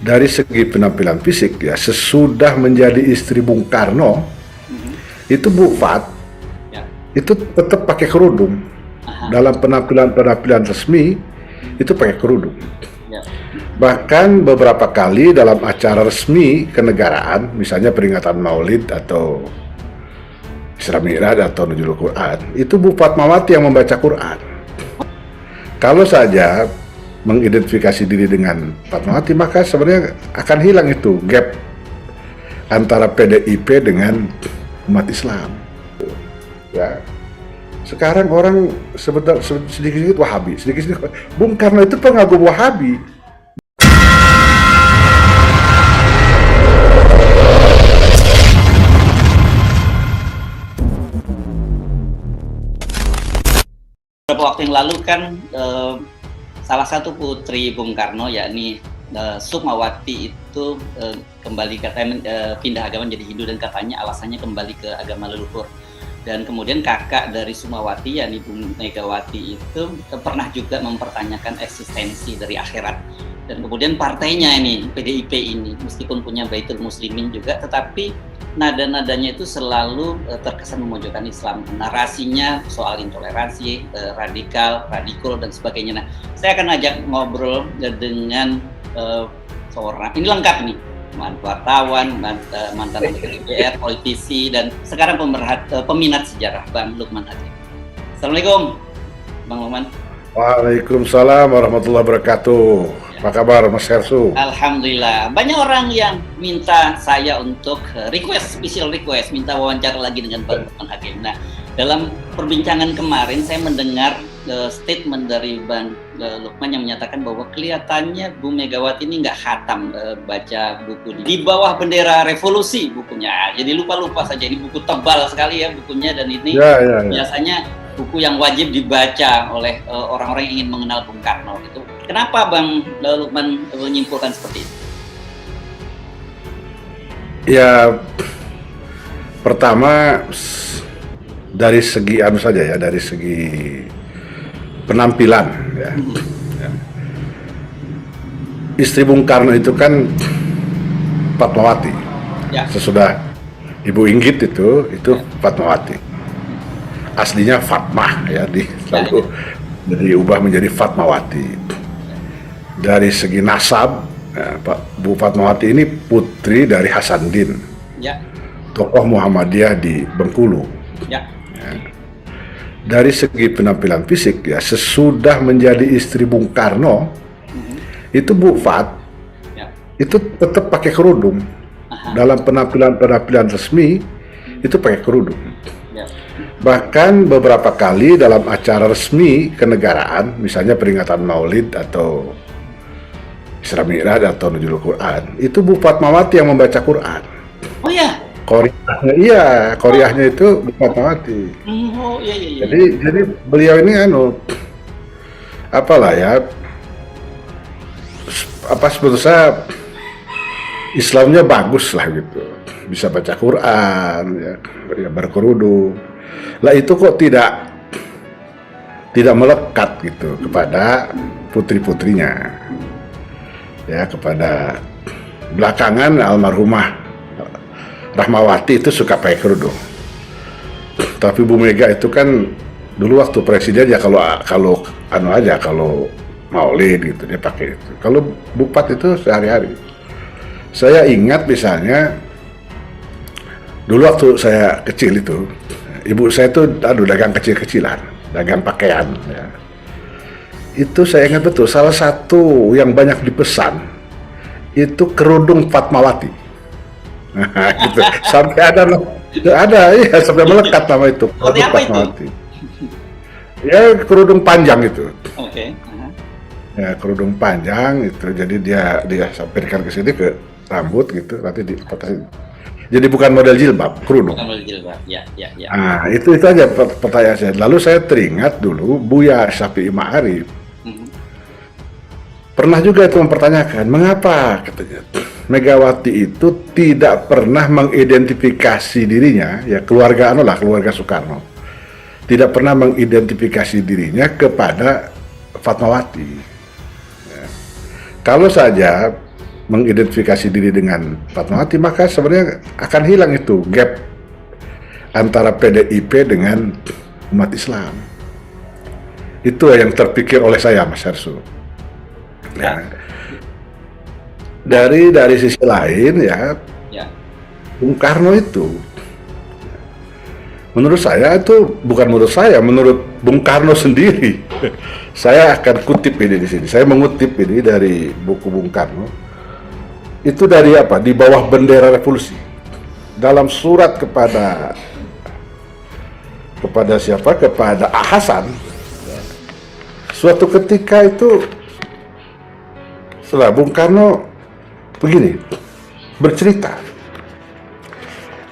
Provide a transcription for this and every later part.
dari segi penampilan fisik ya, sesudah menjadi istri Bung Karno itu Bu Fat Ya. itu tetap pakai kerudung. Dalam penampilan resmi itu pakai kerudung. Ya. Bahkan beberapa kali dalam acara resmi kenegaraan, misalnya peringatan Maulid atau Isra Mi'raj atau Nuzulul Quran, itu Bu Fatmawati yang membaca Quran. Kalau saja mengidentifikasi diri dengan Fatmawati, maka sebenarnya akan hilang itu gap antara PDIP dengan umat Islam. Ya. Sekarang orang sedikit-sedikit Wahabi, sedikit-sedikit. Bung Karno itu pengagum Wahabi. Beberapa waktu yang lalu kan salah satu putri Bung Karno, yakni Sukmawati itu kembali pindah agama menjadi Hindu, dan katanya alasannya kembali ke agama leluhur. Dan kemudian kakak dari Sukmawati, yakni Bu Megawati, itu pernah juga mempertanyakan eksistensi dari akhirat. Dan kemudian partainya ini, PDIP ini, meskipun punya Baitul Muslimin juga, tetapi nada-nadanya itu selalu terkesan memojokkan Islam. Narasinya soal intoleransi, radikal, dan sebagainya. Nah, saya akan ajak ngobrol dengan seorang, ini lengkap nih, wartawan, mantan anggota DPR, politisi, dan sekarang peminat sejarah, Bang Lukman Hakim. Assalamualaikum, Bang Lukman. Waalaikumsalam warahmatullahi wabarakatuh. Apa kabar Mas Hersu? Alhamdulillah. Banyak orang yang minta saya untuk special request, minta wawancara lagi dengan Bang Lukman Hakim. Nah, dalam perbincangan kemarin saya mendengar statement dari Bang Lukman yang menyatakan bahwa kelihatannya Bu Megawati ini nggak khatam baca buku di bawah bendera revolusi bukunya. Jadi lupa-lupa saja, ini buku tebal sekali ya bukunya, dan ini biasanya buku yang wajib dibaca oleh orang-orang yang ingin mengenal Bung Karno. Itu kenapa Bang Lukman menyimpulkan seperti itu? Ya, pertama dari segi saja ya, dari segi penampilan ya. Istri Bung Karno itu kan Fatmawati. Ya. Sesudah Ibu Inggit itu Fatmawati. Aslinya Fatmah ya, lalu diubah menjadi Fatmawati. Dari segi nasab ya, Bu Fatmawati ini putri dari Hasanuddin, tokoh Muhammadiyah di Bengkulu. Dari segi penampilan fisik ya, sesudah menjadi istri Bung Karno itu Bu Fat itu tetap pakai kerudung. Dalam penampilan resmi itu pakai kerudung. Bahkan beberapa kali dalam acara resmi kenegaraan, misalnya peringatan Maulid atau Isra Mi'raj atau Nuzulul Quran, itu Bu Fatmawati yang membaca Quran. Oh ya? Qoriahnya itu Bu Fatmawati. Oh iya. Jadi beliau ini apalah ya, sebetulnya Islamnya bagus lah gitu, bisa baca Quran ya, berkerudung. Lah itu kok tidak melekat gitu kepada putri-putrinya ya, kepada belakangan almarhumah Rahmawati itu suka pakai kerudung. Tapi Bu Mega itu kan dulu waktu presiden ya, kalau Maulid gitu dia pakai itu. Kalau Bu Fat itu sehari-hari. Saya ingat misalnya dulu waktu saya kecil itu, ibu saya itu dagang kecil-kecilan, dagang pakaian ya. Itu saya ingat betul, salah satu yang banyak dipesan itu kerudung Fatmawati. Nah, gitu. Sampai ada ya, sampai melekat nama itu, kerudung Fatmawati. Ya, kerudung panjang itu. Oke. Ya, kerudung panjang itu, jadi dia sampaikan ke sini ke rambut gitu, nanti dipatahin. Jadi bukan model jilbab, kerudung. Bukan model jilbab, ya. Nah, itu aja pertanyaan saya. Lalu saya teringat dulu Buya Syafi'i Ma'arif pernah juga itu mempertanyakan, mengapa katanya Megawati itu tidak pernah mengidentifikasi dirinya, ya keluarga Soekarno, tidak pernah mengidentifikasi dirinya kepada Fatmawati. Ya. Kalau saja mengidentifikasi diri dengan Fatmawati, maka sebenarnya akan hilang itu gap antara PDIP dengan umat Islam. Itu yang terpikir oleh saya, Mas Hersu. Ya. Dari sisi lain ya, Bung Karno itu, menurut saya itu bukan menurut saya, menurut Bung Karno sendiri. Saya akan kutip ini di sini. Saya mengutip ini dari buku Bung Karno. Itu dari apa? Di bawah bendera revolusi. Dalam surat kepada siapa? Kepada Hasan. Suatu ketika itu setelah Bung Karno begini bercerita.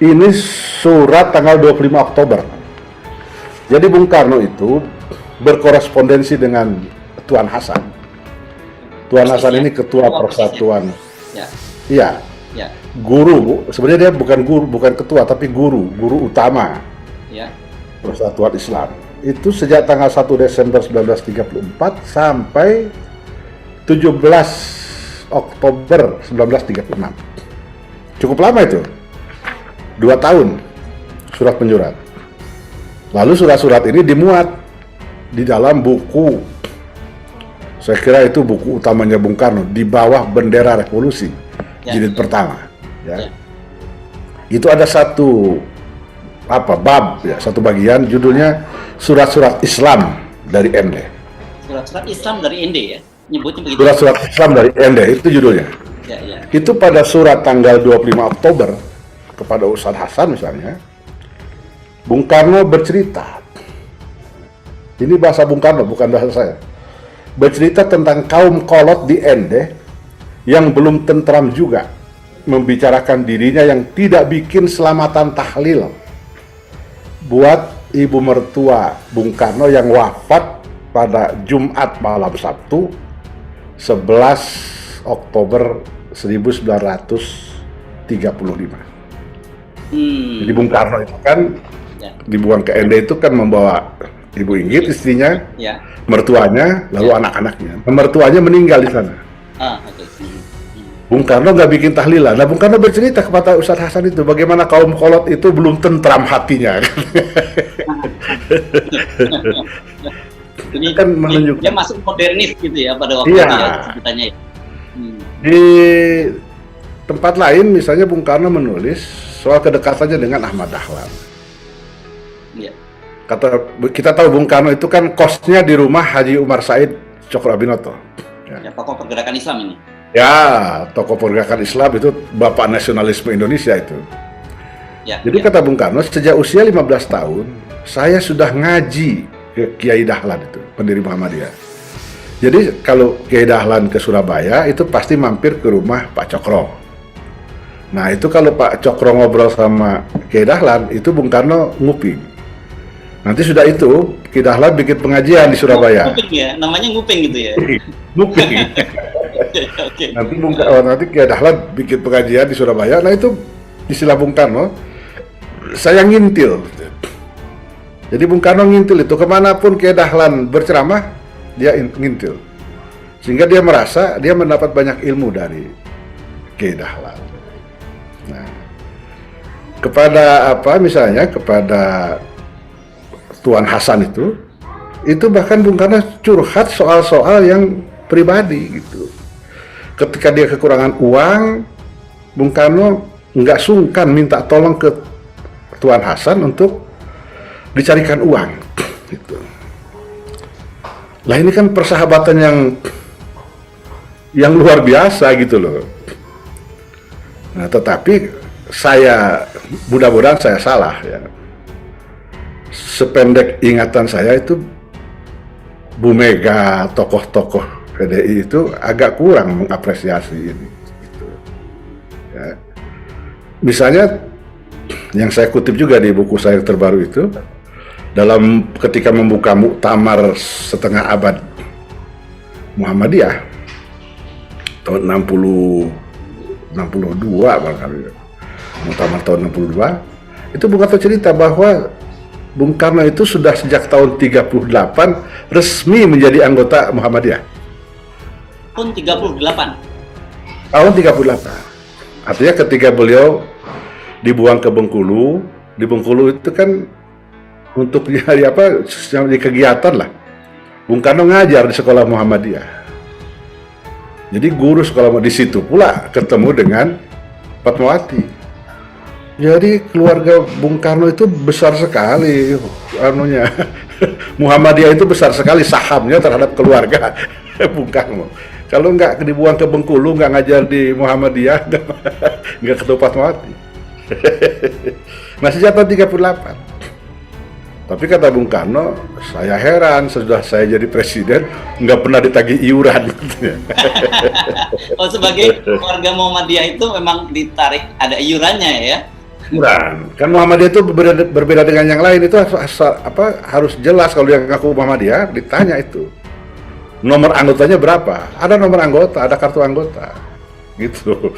Ini surat tanggal 25 Oktober. Jadi Bung Karno itu berkorespondensi dengan Tuan Hasan. Tuan Hasan ini ketua persatuan. Iya. Guru, sebenarnya dia bukan guru, bukan ketua, tapi guru utama. Persatuan Islam. Itu sejak tanggal 1 Desember 1934 sampai 17 Oktober 1936. Cukup lama itu. 2 tahun surat menyurat. Lalu surat-surat ini dimuat di dalam buku, saya kira itu buku utamanya Bung Karno, Di Bawah Bendera Revolusi, jilid pertama. Itu ada satu bab ya, satu bagian judulnya Surat-surat Islam dari Ende. Surat-surat Islam dari Ende ya, nyebutnya begitu. Surat-surat Islam dari Ende itu judulnya. Itu pada surat tanggal 25 Oktober kepada Ustadz Hasan misalnya, Bung Karno bercerita. Ini bahasa Bung Karno, bukan bahasa saya. Bercerita tentang kaum kolot di Ende yang belum tentram juga, membicarakan dirinya yang tidak bikin selamatan tahlil buat ibu mertua Bung Karno yang wafat pada Jumat malam Sabtu 11 Oktober 1935. Jadi Bung Karno itu kan dibuang ke Ende itu kan membawa Ibu Inggit istrinya, mertuanya, lalu anak-anaknya. Mertuanya meninggal di sana. Bung Karno nggak bikin tahlilan. Nah, Bung Karno bercerita kepada Ustadz Hasan itu bagaimana kaum kolot itu belum tentram hatinya. Ini kan menunjukkan dia masuk modernis gitu ya pada waktu itu ya sebutannya. Di tempat lain misalnya Bung Karno menulis soal kedekatannya dengan Ahmad Dahlan. Kita tahu Bung Karno itu kan kosnya di rumah Haji Umar Said Cokroaminoto. Tokoh pergerakan Islam ini. Ya, tokoh pergerakan Islam itu bapak nasionalisme Indonesia itu. Jadi kata Bung Karno, sejak usia 15 tahun, saya sudah ngaji ke Kiai Dahlan itu, pendiri Muhammadiyah. Jadi kalau Kiai Dahlan ke Surabaya, itu pasti mampir ke rumah Pak Cokro. Nah itu kalau Pak Cokro ngobrol sama Kiai Dahlan, itu Bung Karno nguping. Nanti sudah itu, Kiai Dahlan bikin pengajian di Surabaya. Nguping ya, namanya nguping gitu ya. Nguping. Nanti Kiai Dahlan bikin pengajian di Surabaya. Nah itu istilah Bung Karno, saya ngintil. Jadi Bung Karno ngintil itu kemanapun Kiai Dahlan berceramah, dia ngintil. Sehingga dia merasa dia mendapat banyak ilmu dari Kiai Dahlan. Nah, kepada misalnya kepada Tuan Hasan itu bahkan Bung Karno curhat soal-soal yang pribadi gitu. Ketika dia kekurangan uang, Bung Karno nggak sungkan minta tolong ke Tuan Hasan untuk dicarikan uang gitu. Lah ini kan persahabatan yang luar biasa gitu loh. Nah, tetapi saya mudah-mudahan saya salah ya. Sependek ingatan saya itu Bu Mega, tokoh-tokoh PDI itu agak kurang mengapresiasi ini. Gitu. Ya. Misalnya yang saya kutip juga di buku saya terbaru itu, dalam ketika membuka muktamar setengah abad Muhammadiyah tahun 62 barangkali, muktamar tahun 62, itu Bung Karno cerita bahwa Bung Karno itu sudah sejak tahun 38 resmi menjadi anggota Muhammadiyah. Tahun 38? tahun 38. Artinya ketika beliau dibuang ke Bengkulu, di Bengkulu itu kan untuk nyari apa, di kegiatan lah. Bung Karno ngajar di sekolah Muhammadiyah. Jadi guru sekolah di situ pula ketemu dengan Fatmawati. Jadi keluarga Bung Karno itu besar sekali anunya. Muhammadiyah itu besar sekali sahamnya terhadap keluarga Bung Karno. Kalau nggak dibuang ke Bengkulu, nggak ngajar di Muhammadiyah, nggak ketemu Fatmawati. Masih jatuh 38. Tapi kata Bung Karno, saya heran sudah saya jadi presiden nggak pernah ditagih iuran. Oh, sebagai warga Muhammadiyah itu memang ditarik ada iurannya ya? Iuran. Kan Muhammadiyah itu berbeda dengan yang lain, itu harus jelas. Kalau yang ngaku Muhammadiyah ditanya itu nomor anggotanya berapa? Ada nomor anggota, ada kartu anggota, gitu.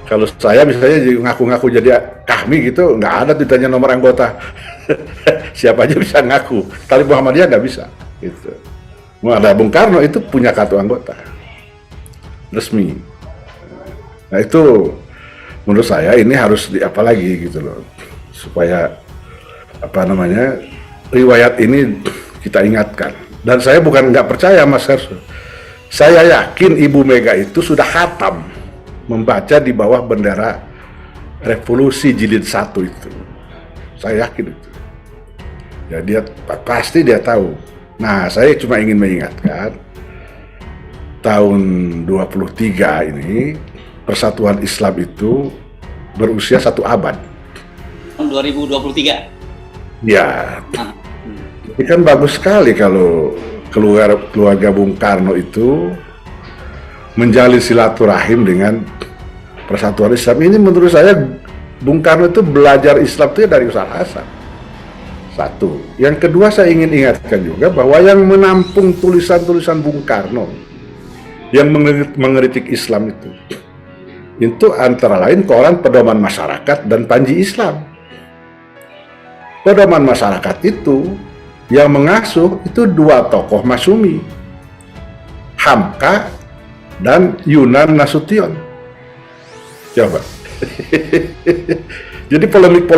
Kalau saya misalnya ngaku-ngaku jadi Kahmi gitu, nggak ada ditanya nomor anggota. Siapa aja bisa ngaku, tapi Muhammadiyah nggak bisa. Gitu. Ada Bung Karno itu punya kartu anggota resmi. Nah itu menurut saya ini harus apalagi gitu loh, supaya riwayat ini kita ingatkan. Dan saya bukan nggak percaya Mas Herso, saya yakin Ibu Mega itu sudah khatam membaca di bawah bendera revolusi jilid 1 itu. Saya yakin itu. Ya dia pasti dia tahu. Nah, saya cuma ingin mengingatkan tahun 23 ini Persatuan Islam itu berusia 1 abad. Tahun 2023. Ya. Ini kan bagus sekali kalau keluarga Bung Karno itu menjalin silaturahim dengan Persatuan Islam. Ini menurut saya Bung Karno itu belajar Islam itu dari Ustaz Hasan. Satu. Yang kedua, saya ingin ingatkan juga bahwa yang menampung tulisan-tulisan Bung Karno yang mengkritik Islam itu antara lain koran Pedoman Masyarakat dan Panji Islam. Pedoman Masyarakat itu yang mengasuh itu 2 tokoh Masyumi, Hamka dan Yunan Nasution. Coba. Jadi polemik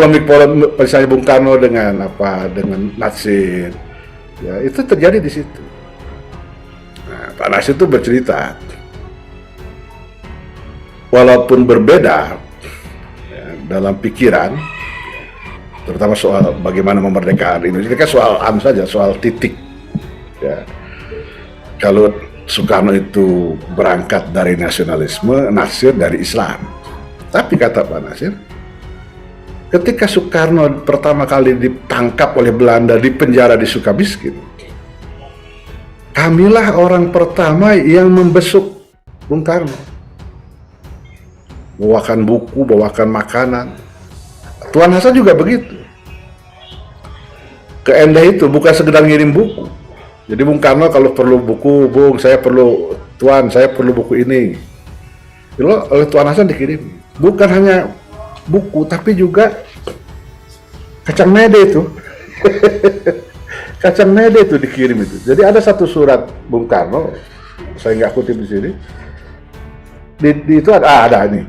misalnya Bung Karno dengan Nasir, ya itu terjadi di situ. Nah, Pak Nasir itu bercerita, walaupun berbeda ya, dalam pikiran, terutama soal bagaimana memerdekakan Indonesia, ini kan soal saja, soal titik. Ya. Kalau Soekarno itu berangkat dari nasionalisme, Nasir dari Islam. Tapi kata Pak Nasir, ketika Soekarno pertama kali ditangkap oleh Belanda di penjara di Sukamiskin, kamilah orang pertama yang membesuk Bung Karno. Bawakan buku, bawakan makanan. Tuan Hasan juga begitu. Ke Endah itu bukan sekedar ngirim buku. Jadi Bung Karno kalau perlu buku, Bung, saya perlu buku ini. Oleh Tuan Hasan dikirim. Bukan hanya buku, tapi juga kacang mede itu. Kacang mede itu dikirim itu. Jadi ada satu surat Bung Karno, saya nggak kutip di sini. Itu ada ini.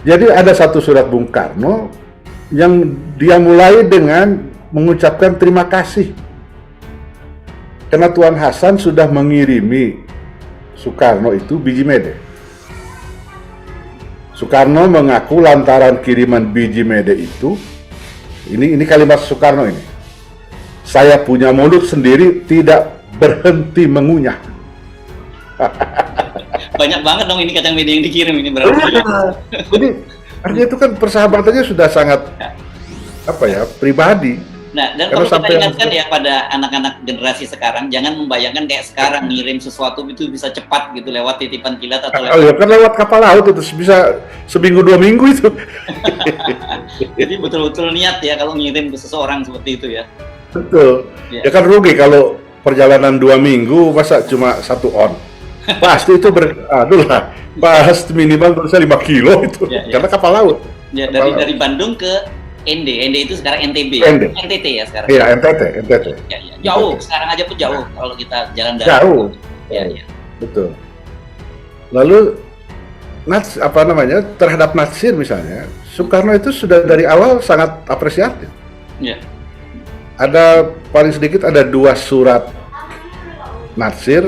Jadi ada satu surat Bung Karno yang dia mulai dengan mengucapkan terima kasih karena Tuan Hasan sudah mengirimi Soekarno itu biji mede. Soekarno mengaku lantaran kiriman biji mede itu, ini kalimat Soekarno ini, saya punya mulut sendiri tidak berhenti mengunyah. Banyak banget dong ini kacang mede yang dikirim ini berarti. Jadi artinya itu kan persahabatannya sudah sangat pribadi. Nah, dan kalau kita ingatkan ya pada anak-anak generasi sekarang, jangan membayangkan kayak sekarang ngirim sesuatu itu bisa cepat gitu lewat titipan kilat atau lewat. Oh iya, kan lewat kapal laut itu bisa seminggu 2 minggu itu. Jadi betul-betul niat ya kalau ngirim ke seseorang seperti itu ya. Betul. Ya kan rugi kalau perjalanan 2 minggu masa cuma 1 on. Pasti itu pasti minimal bisa 5 kilo itu, karena kapal laut. Ya, dari Bandung ke ND itu sekarang NTB, NTT ya sekarang. Iya, NTT. Ya, jauh, sekarang aja pun jauh kalau kita jalan darat. Jauh. Ya. Betul. Lalu apa namanya, terhadap Natsir misalnya, Soekarno itu sudah dari awal sangat apresiatif. Ya. Ada paling sedikit ada 2 surat Natsir,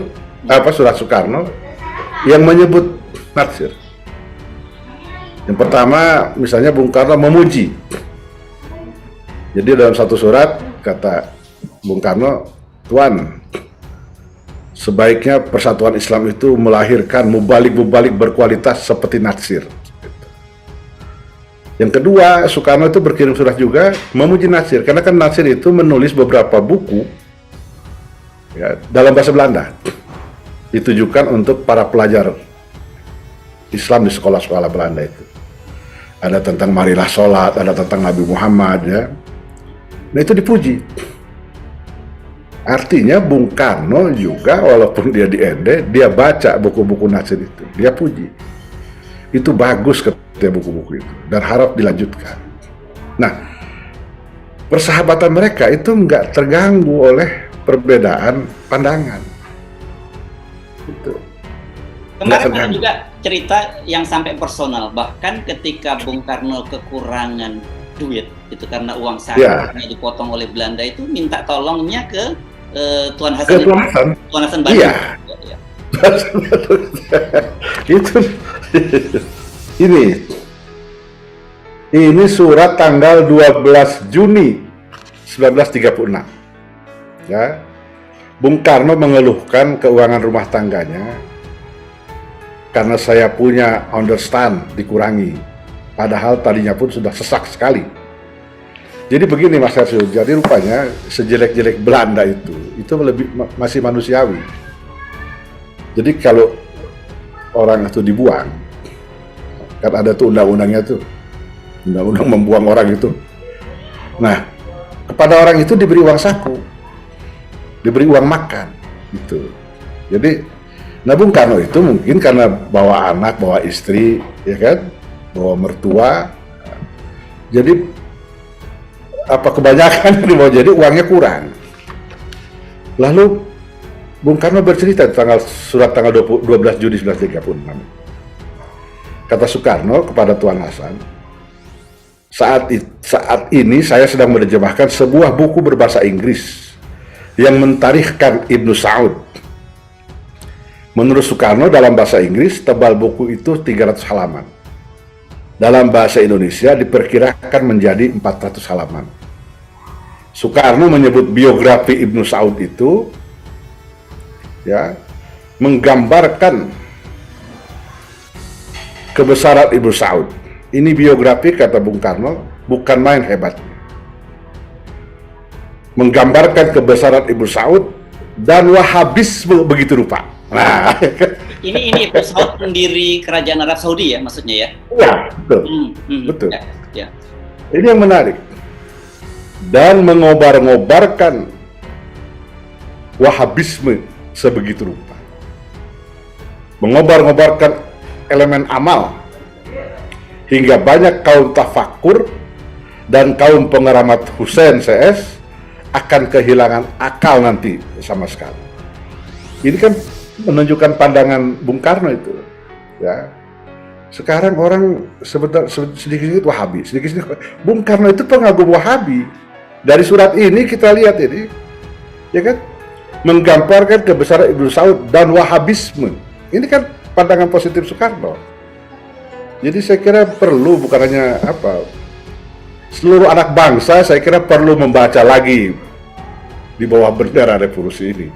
surat Soekarno yang menyebut Natsir. Yang pertama misalnya Bung Karno memuji. Jadi dalam satu surat kata Bung Karno, "Tuan, sebaiknya persatuan Islam itu melahirkan mubalik-mubalik berkualitas seperti Natsir." Yang kedua, Soekarno itu berkirim surat juga memuji Natsir, karena kan Natsir itu menulis beberapa buku ya, dalam bahasa Belanda, ditujukan untuk para pelajar Islam di sekolah-sekolah Belanda itu. Ada tentang marilah sholat, ada tentang Nabi Muhammad ya. Nah itu dipuji. Artinya Bung Karno juga walaupun dia di ND, dia baca buku-buku Natsir itu, dia puji. Itu bagus ketika buku-buku itu dan harap dilanjutkan. Nah, persahabatan mereka itu nggak terganggu oleh perbedaan pandangan. Itu. Kemarin ada juga cerita yang sampai personal, bahkan ketika Bung Karno kekurangan duit itu karena uang sakunya dipotong oleh Belanda, itu minta tolongnya ke Tuan Hasan. Tuan Hasan Banyu. Iya. Ya. Itu ini surat tanggal 12 Juni 1936. Ya. Bung Karno mengeluhkan keuangan rumah tangganya karena saya punya understand dikurangi, padahal tadinya pun sudah sesak sekali. Jadi begini Mas Hersio, jadi rupanya sejelek-jelek Belanda itu masih manusiawi. Jadi kalau orang itu dibuang, kan ada tuh undang-undangnya tuh, undang-undang membuang orang itu. Nah, kepada orang itu diberi uang saku, diberi uang makan, gitu. Jadi nah Bung Karno itu mungkin karena bawa anak, bawa istri, ya kan, bawa mertua, jadi kebanyakan dibawa, jadi uangnya kurang. Lalu Bung Karno bercerita surat tanggal 12 Juni 1936. Kata Soekarno kepada Tuan Hasan, saat ini saya sedang menerjemahkan sebuah buku berbahasa Inggris yang mentarikhkan Ibnu Saud. Menurut Soekarno, dalam bahasa Inggris, tebal buku itu 300 halaman. Dalam bahasa Indonesia diperkirakan menjadi 400 halaman. Soekarno menyebut biografi Ibnu Saud itu ya, menggambarkan kebesaran Ibnu Saud. Ini biografi, kata Bung Karno, bukan main hebatnya. Menggambarkan kebesaran Ibnu Saud dan Wahabisme begitu rupa. Nah, ini Ibnu Saud pendiri kerajaan Arab Saudi ya, maksudnya ya? Ya, betul. Betul. Ya. Ini yang menarik. Dan mengobar-ngobarkan Wahabisme sebegitu rupa. Mengobar-ngobarkan elemen amal hingga banyak kaum tafakur dan kaum pengeramat Hussein CS akan kehilangan akal nanti sama sekali. Ini kan menunjukkan pandangan Bung Karno itu, ya. Sekarang orang sedikit-sedikit Wahabi, sedikit-sedikit. Bung Karno itu pengagum Wahabi. Dari surat ini kita lihat ini, ya kan, menggambarkan kebesaran Ibnu Saud dan Wahabisme. Ini kan pandangan positif Soekarno. Jadi saya kira perlu, bukan hanya seluruh anak bangsa saya kira perlu membaca lagi di bawah bendera revolusi ini.